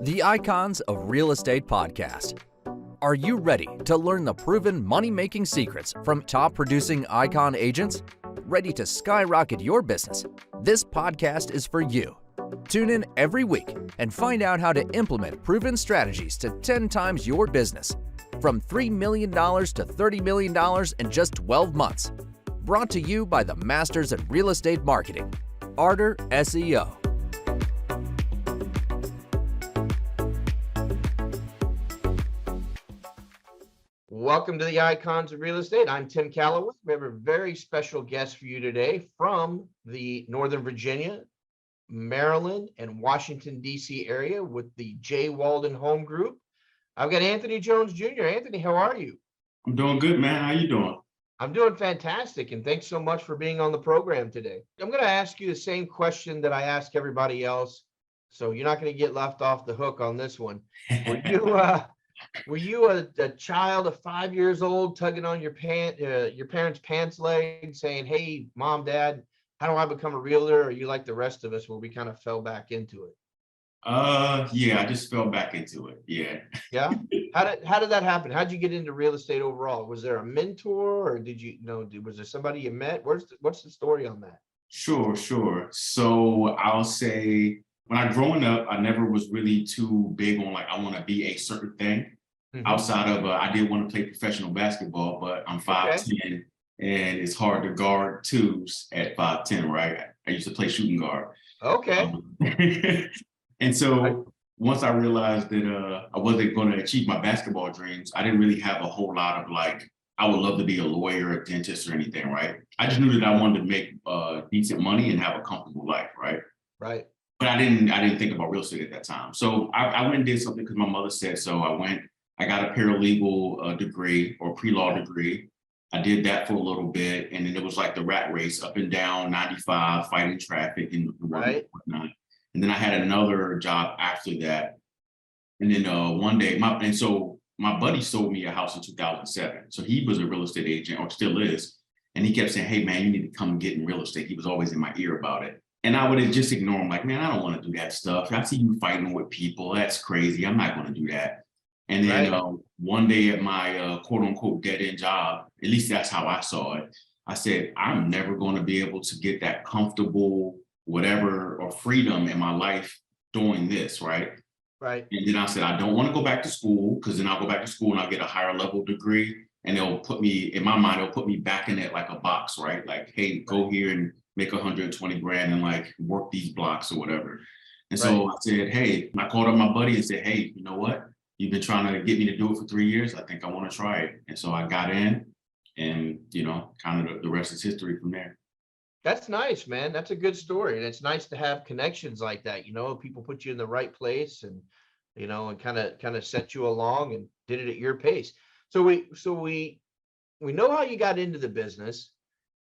The Icons of Real Estate Podcast. Are you ready to learn the proven money-making secrets from top-producing icon agents? Ready to skyrocket your business? This podcast is for you. Tune in every week and find out how to implement proven strategies to 10 times your business, from $3 million to $30 million in just 12 months. Brought to you by the Masters in Real Estate Marketing, Ardor SEO. Welcome to the Icons of Real Estate. I'm Tim Calloway. We have a very special guest for you today from the Northern Virginia, Maryland, and Washington, D.C. area with the J Walden Home Group. I've got Anthony Jones Jr. Anthony, how are you? I'm doing good, man. How you doing? I'm doing fantastic, and thanks so much for being on the program today. I'm going to ask you the same question that I ask everybody else, so you're not going to get left off the hook on this one. Were you a child of 5 years old tugging on your parents' pants leg saying, hey, mom, dad, how do I become a realtor? Or are you like the rest of us where we kind of fell back into it? Yeah, I just fell back into it. Yeah. Yeah. How did that happen? How'd you get into real estate overall? Was there a mentor, or was there somebody you met? What's the story on that? Sure. So I'll say when I growing up, I never was really too big on like, I want to be a certain thing. Outside of, I did want to play professional basketball, but I'm 5'10", and it's hard to guard twos at 5'10", right? I used to play shooting guard. Okay. And so once I realized that I wasn't going to achieve my basketball dreams, I didn't really have a whole lot of like, I would love to be a lawyer, a dentist, or anything, right? I just knew that I wanted to make decent money and have a comfortable life, right? Right. But I didn't think about real estate at that time. So I went and did something because my mother said so. I got a paralegal degree or pre-law degree. I did that for a little bit. And then it was like the rat race up and down 95, fighting traffic and whatnot. And then I had another job after that. And then one day, my buddy sold me a house in 2007. So he was a real estate agent, or still is. And he kept saying, hey, man, you need to come and get in real estate. He was always in my ear about it. And I would just ignore him like, man, I don't want to do that stuff. I see you fighting with people. That's crazy. I'm not going to do that. And then one day at my quote unquote dead end job, at least that's how I saw it. I said, I'm never going to be able to get that comfortable whatever or freedom in my life doing this. Right. And then I said, I don't want to go back to school, because then I'll go back to school and I'll get a higher level degree. And they'll put me, in my mind, they'll put me back in it like a box, right? Like, hey, go here and make 120 grand and like work these blocks or whatever. And so I said, hey, I called up my buddy and said, hey, you know what? You've been trying to get me to do it for 3 years. I think I want to try it. And so I got in, and, kind of the rest is history from there. That's nice, man. That's a good story. And it's nice to have connections like that. People put you in the right place and, and kind of set you along and did it at your pace. So we know how you got into the business.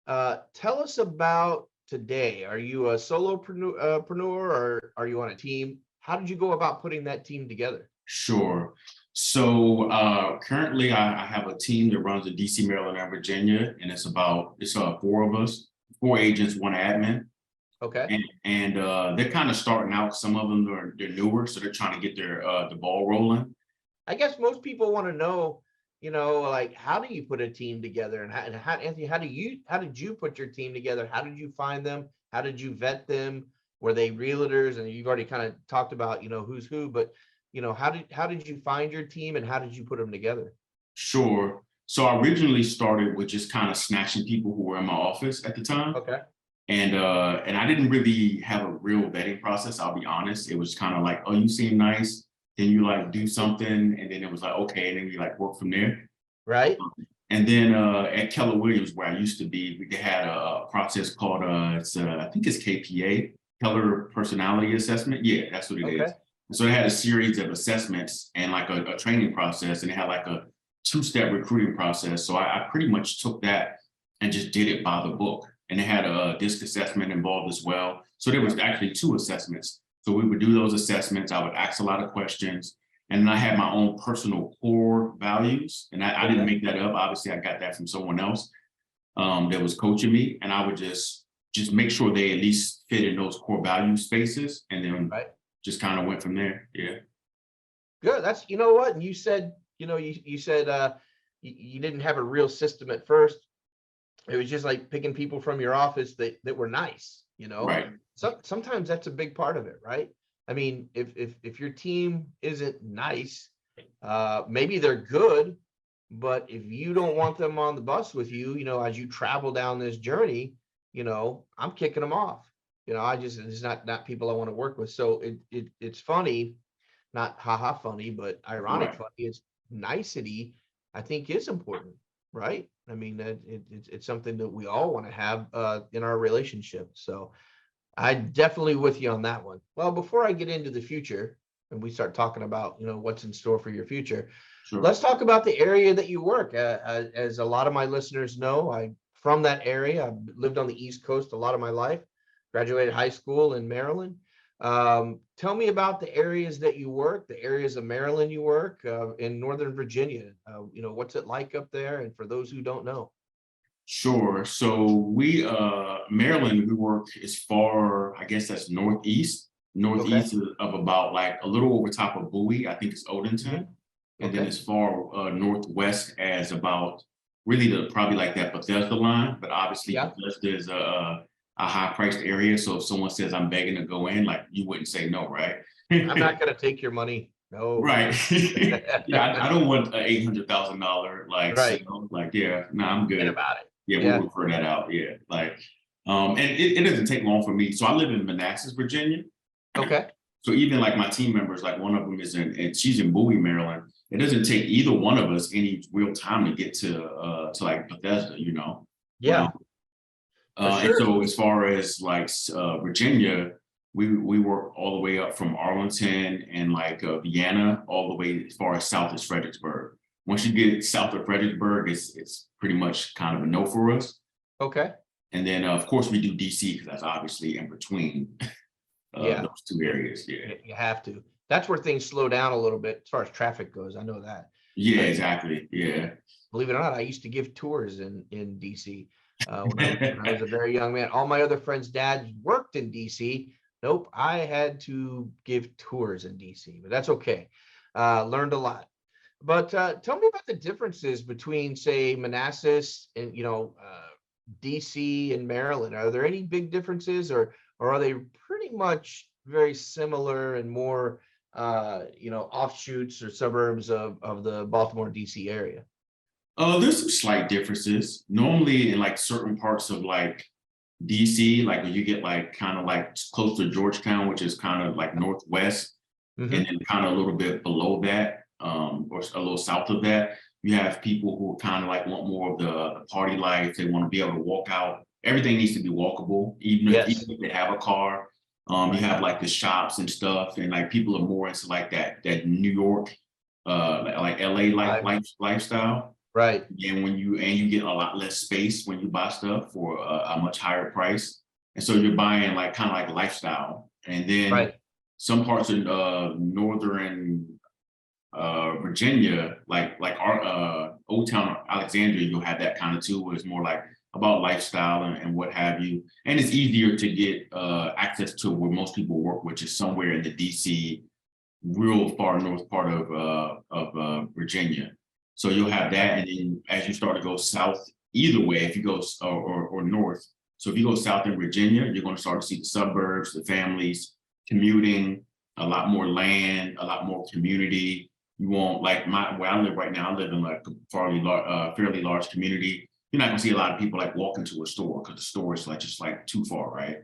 Tell us about today. Are you a solopreneur or are you on a team? How did you go about putting that team together? Sure. So currently I have a team that runs in DC, Maryland, and Virginia, and it's 4 of us, 4 agents, 1 admin. Okay. And they're kind of starting out. Some of them they're newer, so they're trying to get the ball rolling. I guess most people want to know, like, how do you put a team together, and how, Anthony, how did you put your team together? How did you find them? How did you vet them? Were they realtors? And you've already kind of talked about, who's who, but how did you find your team, and how did you put them together? Sure. So I originally started with just kind of snatching people who were in my office at the time. Okay. And I didn't really have a real vetting process, I'll be honest. It was kind of like, oh, you seem nice. Then you like do something, and then it was like, okay, and then you like work from there. Right. And then at Keller Williams, where I used to be, they had a process called I think it's KPA, Keller Personality Assessment. Yeah, that's what it is. So they had a series of assessments and like a training process, and they had like a 2-step recruiting process. So I pretty much took that and just did it by the book. And they had a DISC assessment involved as well. So there was actually 2 assessments. So we would do those assessments. I would ask a lot of questions. And then I had my own personal core values. And I didn't make that up. Obviously, I got that from someone else that was coaching me. And I would just make sure they at least fit in those core value spaces. And then just kind of went from there. Yeah. Good. That's, you know what? And you said, you said you didn't have a real system at first. It was just like picking people from your office that were nice, Right. So sometimes that's a big part of it, right? I mean, if your team isn't nice, maybe they're good, but if you don't want them on the bus with you, as you travel down this journey, I'm kicking them off. It's not people I want to work with. So it's funny, not haha funny, but ironic Right. funny. It's nicety, I think, is important, right? I mean, it's something that we all want to have in our relationship. So I definitely with you on that one. Well, before I get into the future and we start talking about, what's in store for your future, Sure. let's talk about the area that you work. As a lot of my listeners know, I'm from that area. I've lived on the East Coast a lot of my life, graduated high school in Maryland. Tell me about the areas that you work, the areas of Maryland you work, in Northern Virginia. What's it like up there? And for those who don't know. Sure. So Maryland, we work as far, I guess that's northeast Okay. of about like a little over top of Bowie. I think it's Odenton. Mhm. And then Okay. as far northwest as about really probably like that Bethesda line, but obviously Yeah. Bethesda is a high priced area. So if someone says I'm begging to go in, like you wouldn't say no, right? I'm not going to take your money. No. Right. Yeah, I don't want an $800,000 like Right. sale. Like, yeah, no, I'm Forget good. about it. Yeah, Yeah. we'll refer that out. Yeah, like, and it doesn't take long for me. So I live in Manassas, Virginia. Okay. So even like my team members, like one of them is and she's in Bowie, Maryland. It doesn't take either one of us any real time to get to like Bethesda, Yeah, Um, for and sure. so as far as like Virginia, we work all the way up from Arlington and like Vienna, all the way as far as south as Fredericksburg. Once you get south of Fredericksburg, it's pretty much kind of a no for us. Okay. And then of course we do DC because that's obviously in between Yeah. those two areas. Yeah. You have to. That's where things slow down a little bit as far as traffic goes. I know that. Yeah, exactly. Yeah. Believe it or not, I used to give tours in DC when I was a very young man. All my other friends' dads worked in DC. Nope, I had to give tours in DC, but that's okay. Learned a lot. But tell me about the differences between, say, Manassas and DC and Maryland. Are there any big differences, or are they pretty much very similar and more offshoots or suburbs of the Baltimore DC area? There's some slight differences. Normally in like certain parts of like DC, like when you get like kind of like close to Georgetown, which is kind of like northwest, Mm-hmm. and then kind of a little bit below that, or a little south of that, you have people who kind of like want more of the party life. They want to be able to walk out. Everything needs to be walkable, Yes. even if they have a car. You have like the shops and stuff, and like people are more into like that New York, like LA lifestyle. Right. And you get a lot less space when you buy stuff for a much higher price, and so you're buying like kind of like lifestyle. And then Right. some parts of northern Virginia, like our Old Town Alexandria, you'll have that kind of too, where it's more like about lifestyle and what have you. And it's easier to get access to where most people work, which is somewhere in the DC, real far north part of Virginia. So you'll have that, and then as you start to go south, either way, if you go or north. So if you go south in Virginia, you're going to start to see the suburbs, the families commuting, a lot more land, a lot more community. You won't like where I live right now. I live in like a fairly large community. You're not going to see a lot of people like walking to a store because the store is like just like too far, right?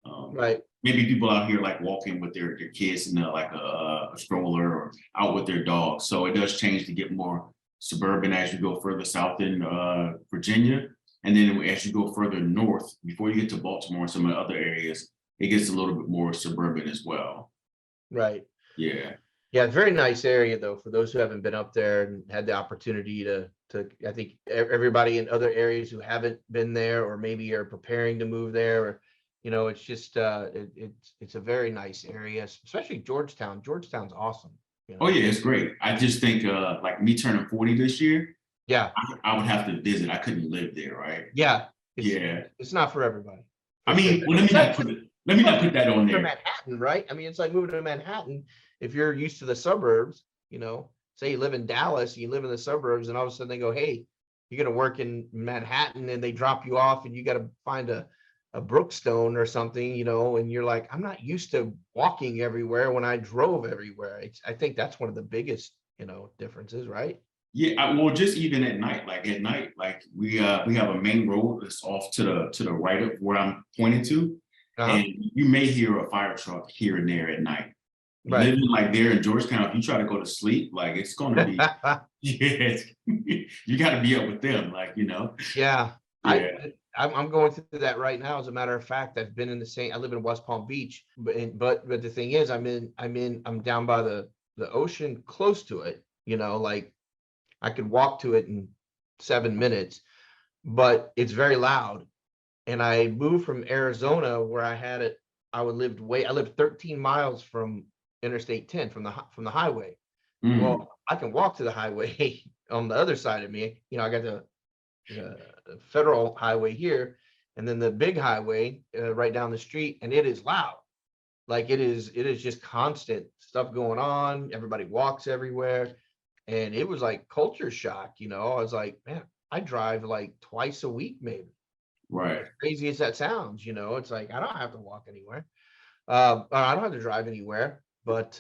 Right. Maybe people out here like walking with their kids in like a stroller or out with their dogs. So it does change to get more suburban as you go further south in Virginia. And then as you go further north, before you get to Baltimore and some of the other areas, it gets a little bit more suburban as well. Right. Yeah. Yeah, very nice area though, for those who haven't been up there and had the opportunity to I think everybody in other areas who haven't been there or maybe are preparing to move there, or it's just it's a very nice area, especially Georgetown. Georgetown's awesome. Oh yeah, it's great. I just think like me turning 40 this year, Yeah. I would have to visit. I couldn't live there, right? Yeah. Yeah. It's not for everybody. I mean, well, let me not put that on To there. Manhattan, right? I mean, it's like moving to Manhattan. If you're used to the suburbs, you know, say you live in Dallas, you live in the suburbs, and all of a sudden they go, hey, you're going to work in Manhattan, and they drop you off and you got to find a Brookstone or something, you know, and you're like, I'm not used to walking everywhere when I drove everywhere. I think that's one of the biggest, you know, differences, right? Yeah, well, just even at night, like we have a main road that's off to the right of where I'm pointing to, Uh-huh. and you may hear a fire truck here and there at night. Right. Living like there in Georgetown, if you try to go to sleep, like it's going to be, yeah, you got to be up with them, like, you know. Yeah. Yeah. I'm going through that right now. As a matter of fact, I've been in I live in West Palm Beach, but the thing is, I'm down by the ocean, close to it, you know, like I could walk to it in 7 minutes, but it's very loud. And I moved from Arizona where I lived 13 miles from Interstate 10, from the highway. Mm, Well, I can walk to the highway on the other side of me. You know, I got the federal highway here, and then the big highway right down the street, and it is loud. Like it is just constant stuff going on. Everybody walks everywhere, and it was like culture shock. You know, I was like, man, I drive like twice a week, maybe. right. As crazy as that sounds, you know, it's like I don't have to walk anywhere. Or I don't have to drive anywhere, but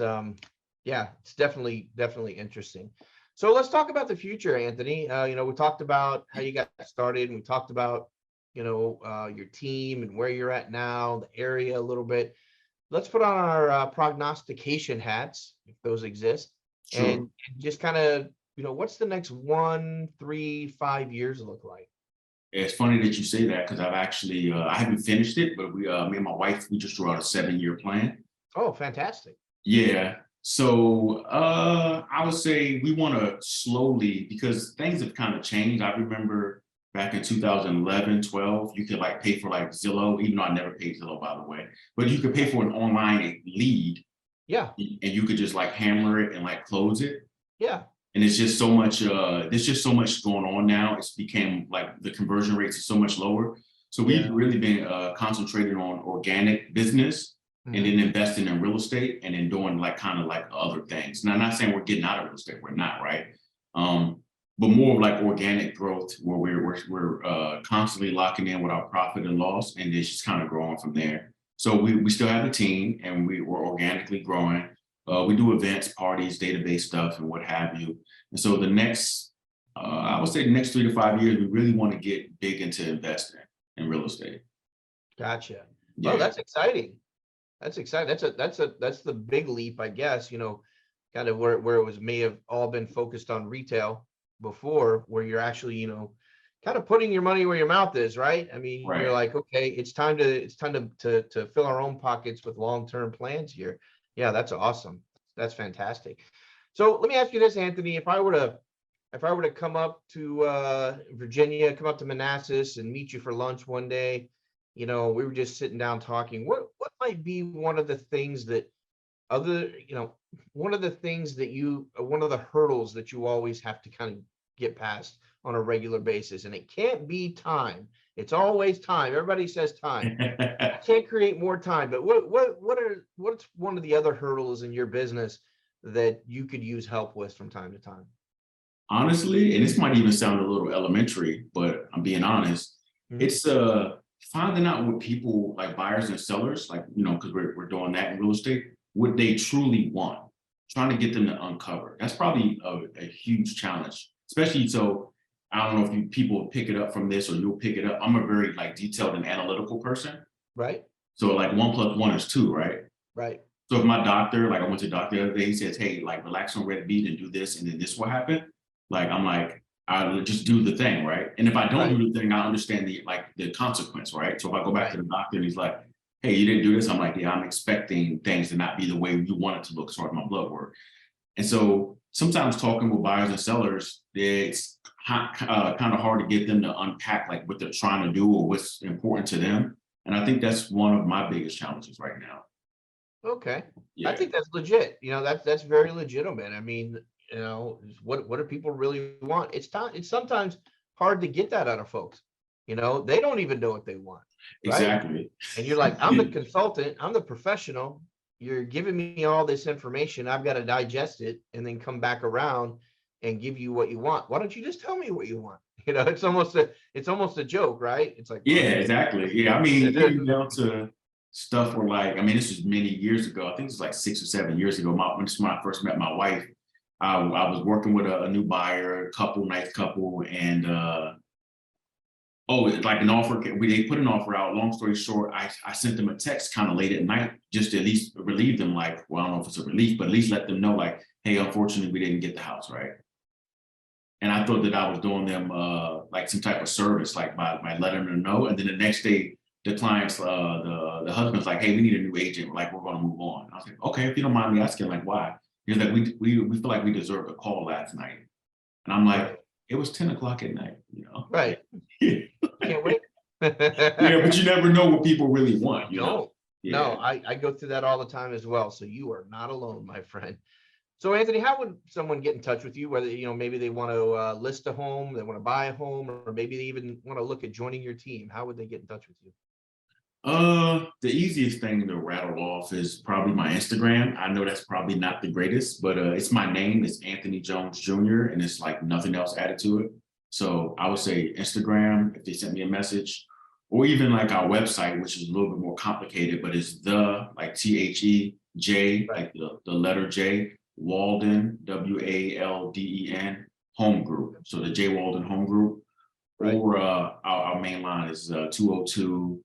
yeah, it's definitely interesting. So let's talk about the future, Anthony. You know, we talked about how you got started, and we talked about, you know, your team and where you're at now, the area a little bit. Let's put on our prognostication hats, if those exist, Sure. and just kind of, you know, what's the next 1, 3, 5 years look like? It's funny that you say that because I've actually I haven't finished it, but me and my wife, we just drew out a 7-year plan. Oh, fantastic. Yeah. So I would say we want to slowly, because things have kind of changed. I remember back in 2011, 12, you could like pay for like Zillow, even though I never paid Zillow, by the way, but you could pay for an online lead Yeah, and you could just like hammer it and like close it. yeah, And it's just so much, there's just so much going on now. It's became like the conversion rates are so much lower. So we've yeah. really been concentrating on organic business and Mhm. then investing in real estate and then doing like kind of like other things. Now, I'm not saying we're getting out of real estate, we're not, right? But more of like organic growth where we're constantly locking in with our profit and loss, and it's just kind of growing from there. So we still have a team and we're organically growing. We do events, parties, database stuff, and what have you. And so I would say the next 3 to 5 years, we really want to get big into investing in real estate. Gotcha. Well, Yeah, that's exciting. That's exciting. That's the big leap, I guess, you know, kind of where it was may have all been focused on retail before, where you're actually, you know, kind of putting your money where your mouth is, right? I mean, you're right. like, okay, it's time to fill our own pockets with long-term plans here. Yeah, that's awesome. That's fantastic. So let me ask you this, Anthony. If I were to come up to Virginia, come up to Manassas and meet you for lunch one day, you know, we were just sitting down talking. What might be one of the things that other, you know, one of the hurdles that you always have to kind of get past on a regular basis? And it can't be time. It's always time. Everybody says time. I can't create more time, but what's one of the other hurdles in your business that you could use help with from time to time? Honestly, and this might even sound a little elementary, but I'm being honest, Mhm. it's finding out what people like buyers and sellers, like, you know, because we're doing that in real estate, what they truly want, trying to get them to uncover. That's probably a huge challenge, especially so I don't know if people pick it up from this or you'll pick it up. I'm a very like detailed and analytical person. Right, So like 1 + 1 is 2, right? right, So if my doctor, like I went to the doctor the other day, he says, hey, like relax on red beet and do this, and then this will happen. Like I'm like, I'll just do the thing, right? And if I don't right, do the thing, I understand the consequence, right? So if I go back right, to the doctor and he's like, hey, you didn't do this, I'm like, yeah, I'm expecting things to not be the way you want it to look as far as my blood work. And so sometimes talking with buyers and sellers, it's kind of hard to get them to unpack like what they're trying to do or what's important to them. And I think that's one of my biggest challenges right now. okay. I Yeah. think that's legit. You know, that's very legitimate. I mean, you know, what do people really want? It's sometimes hard to get that out of folks. You know, they don't even know what they want, right? Exactly. And you're like, I'm the consultant, I'm the professional. you're giving me all this information. I've got to digest it and then come back around and give you what you want. Why don't you just tell me what you want? It's almost a joke, right? It's like, Yeah, exactly. Yeah, I mean, even down to stuff where like, I mean, this was many years ago. I think it's like 6 or 7 years ago. When I first met my wife, I was working with a new buyer, nice couple, and it's like an offer. They put an offer out. Long story short, I sent them a text kind of late at night just to at least relieve them. Like, well, I don't know if it's a relief, but at least let them know, like, hey, unfortunately, we didn't get the house, right? And I thought that I was doing them like some type of service, like by letting them know. And then the next day, the client's the husband's like, hey, we need a new agent. Like, we're going to move on. I was like, okay, if you don't mind me asking, like, why? He's like, we feel like we deserved a call last night. And I'm like, it was 10 o'clock at night, Right. Can't wait. Yeah, but you never know what people really want, No, Yeah. no, I go through that all the time as well. So you are not alone, my friend. So Anthony, how would someone get in touch with you? Whether, maybe they want to list a home, they want to buy a home, or maybe they even want to look at joining your team. How would they get in touch with you? The easiest thing to rattle off is probably my Instagram. I know that's probably not the greatest, but it's my name. It's Anthony Jones Jr. and it's like nothing else added to it. So I would say Instagram if they sent me a message, or even like our website, which is a little bit more complicated, but it's THEJ, like the letter J, Walden, WALDEN Home Group. So the J Walden Home Group, or our main line is 202.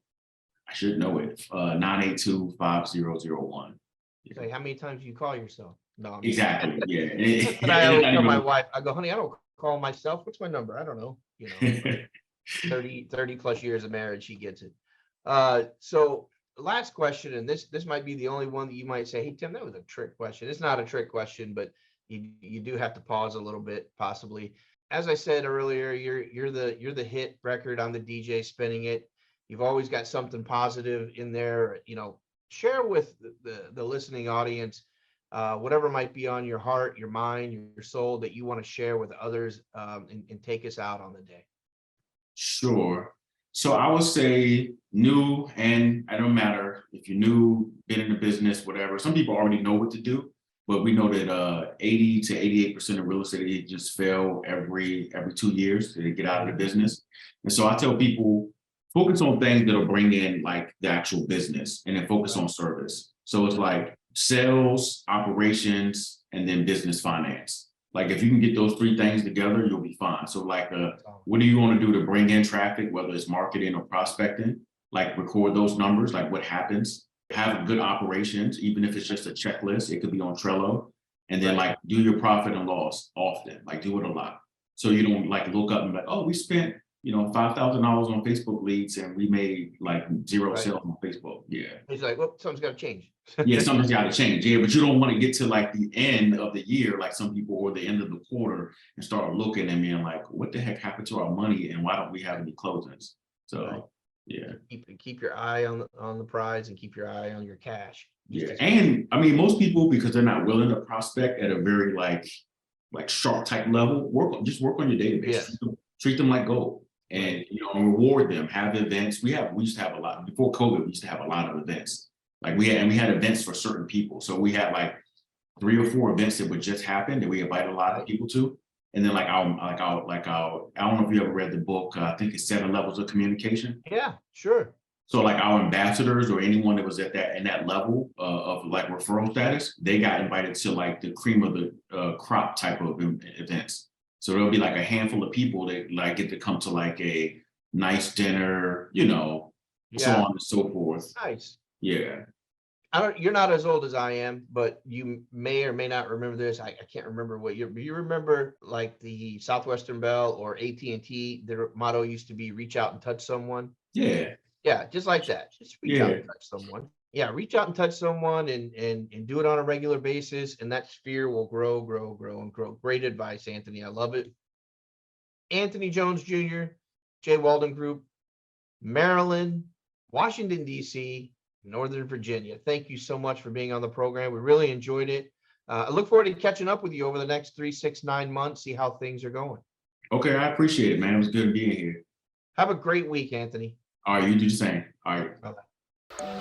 I should know it. 982-5001. Say, how many times do you call yourself? No, exactly. Yeah. But I always tell my wife, I go, honey, I don't call myself. What's my number? I don't know. 30 plus years of marriage, she gets it. So last question, and this might be the only one that you might say, hey, Tim, that was a trick question. It's not a trick question, but you do have to pause a little bit, possibly. As I said earlier, you're the hit record on the DJ spinning it. You've always got something positive in there. Share with the listening audience whatever might be on your heart, your mind, your soul that you want to share with others, and take us out on the day. Sure. So I would say new, and it don't matter if you're new, been in the business, whatever. Some people already know what to do, but we know that 80 to 88% of real estate agents fail every 2 years to get out of the business. And so I tell people, focus on things that'll bring in like the actual business, and then focus on service. So it's like sales, operations, and then business finance. Like if you can get those 3 things together, you'll be fine. So like, what do you want to do to bring in traffic, whether it's marketing or prospecting? Like record those numbers, like what happens, have good operations, even if it's just a checklist, it could be on Trello. And then like do your profit and loss often, like do it a lot. So you don't like look up and be like, oh, we spent $5,000 on Facebook leads and we made like 0 sales on Facebook. Yeah. It's like, well, something's got to change. Yeah, something's got to change. Yeah, but you don't want to get to like the end of the year, like some people, or the end of the quarter, and start looking and being like, what the heck happened to our money and why don't we have any closings? So yeah. Keep your eye on the prize and keep your eye on your cash. Yeah. And I mean, most people, because they're not willing to prospect at a very like sharp type level, work on your database. Yes. Treat them like gold. And reward them, have events. We used to have a lot before COVID. We used to have a lot of events. Like we had events for certain people. So we had like 3 or 4 events that would just happen that we invite a lot of people to. And then I don't know if you ever read the book. I think it's 7 Levels of Communication. Yeah, sure. So like our ambassadors or anyone that was in that level of like referral status, they got invited to like the cream of the crop type of events. So there'll be like a handful of people that like get to come to like a nice dinner, so on and so forth. Nice. Yeah. You're not as old as I am, but you may or may not remember this. I can't remember what year, but you remember like the Southwestern Bell or AT&T, their motto used to be reach out and touch someone. Yeah. Yeah, just like that. Just reach out and touch someone. Yeah, reach out and touch someone and do it on a regular basis. And that sphere will grow, and grow. Great advice, Anthony. I love it. Anthony Jones Jr., J Walden Group, Maryland, Washington, D.C., Northern Virginia. Thank you so much for being on the program. We really enjoyed it. I look forward to catching up with you over the next 3, 6, 9 months, see how things are going. Okay, I appreciate it, man. It was good being here. Have a great week, Anthony. All right, you do the same. All right. Bye-bye.